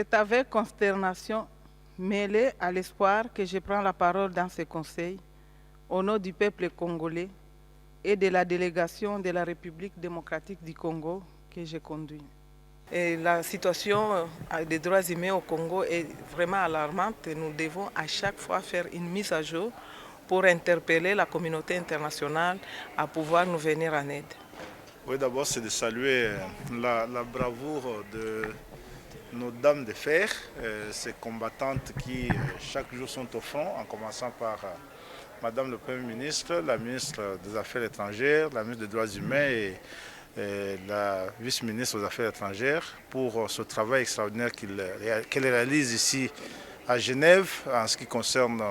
C'est avec consternation mêlée à l'espoir que je prends la parole dans ce conseil au nom du peuple congolais et de la délégation de la République démocratique du Congo que je conduis. Et la situation des droits humains au Congo est vraiment alarmante et nous devons à chaque fois faire une mise à jour pour interpeller la communauté internationale à pouvoir nous venir en aide. Oui, d'abord, c'est de saluer la bravoure de nos dames de fer, ces combattantes qui chaque jour sont au front, en commençant par Madame le Premier ministre, la ministre des Affaires étrangères, la ministre des Droits humains et la vice-ministre des Affaires étrangères pour ce travail extraordinaire qu'elle réalise ici à Genève en ce qui concerne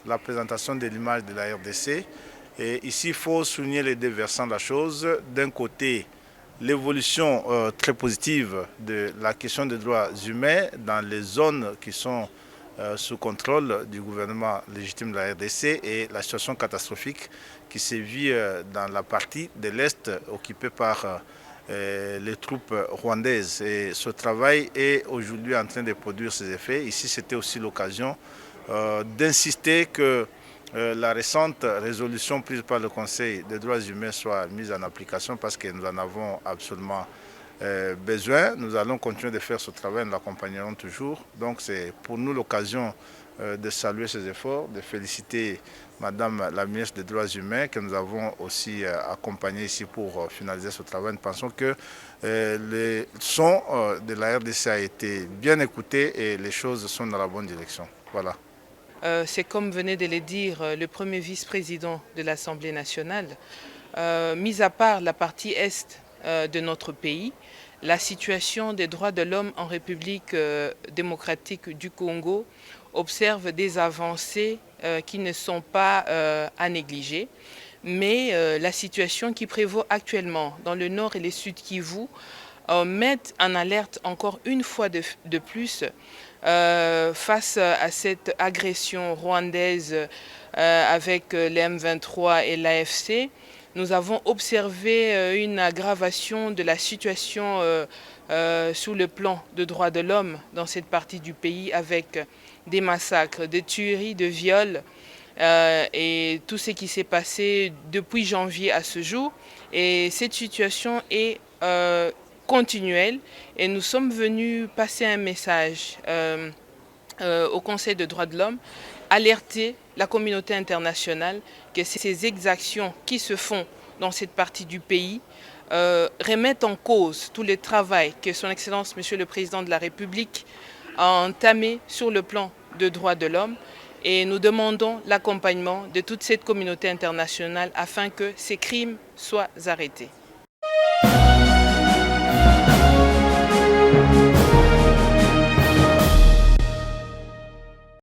la présentation de l'image de la RDC. Et ici, il faut souligner les deux versants de la chose. D'un côté, l'évolution très positive de la question des droits humains dans les zones qui sont sous contrôle du gouvernement légitime de la RDC et la situation catastrophique qui sévit dans la partie de l'Est occupée par les troupes rwandaises. Et ce travail est aujourd'hui en train de produire ses effets. Ici, c'était aussi l'occasion d'insister que la récente résolution prise par le Conseil des droits humains soit mise en application parce que nous en avons absolument besoin. Nous allons continuer de faire ce travail, nous l'accompagnerons toujours. Donc c'est pour nous l'occasion de saluer ces efforts, de féliciter Madame la ministre des Droits humains que nous avons aussi accompagnée ici pour finaliser ce travail. Nous pensons que le son de la RDC a été bien écouté et les choses sont dans la bonne direction. Voilà. C'est comme venait de le dire le premier vice-président de l'Assemblée nationale. Mis à part la partie est de notre pays, la situation des droits de l'homme en République démocratique du Congo observe des avancées qui ne sont pas à négliger. Mais la situation qui prévaut actuellement dans le nord et le sud Kivu met en alerte encore une fois de plus face à cette agression rwandaise avec les M23 et l'AFC. Nous avons observé une aggravation de la situation sur le plan de droits de l'homme dans cette partie du pays avec des massacres, des tueries, de viols et tout ce qui s'est passé depuis janvier à ce jour. Et cette situation est continuelle et nous sommes venus passer un message au Conseil des droits de l'homme, alerter la communauté internationale que ces exactions qui se font dans cette partie du pays remettent en cause tout le travail que son Excellence Monsieur le Président de la République a entamé sur le plan de droits de l'homme. Et nous demandons l'accompagnement de toute cette communauté internationale afin que ces crimes soient arrêtés.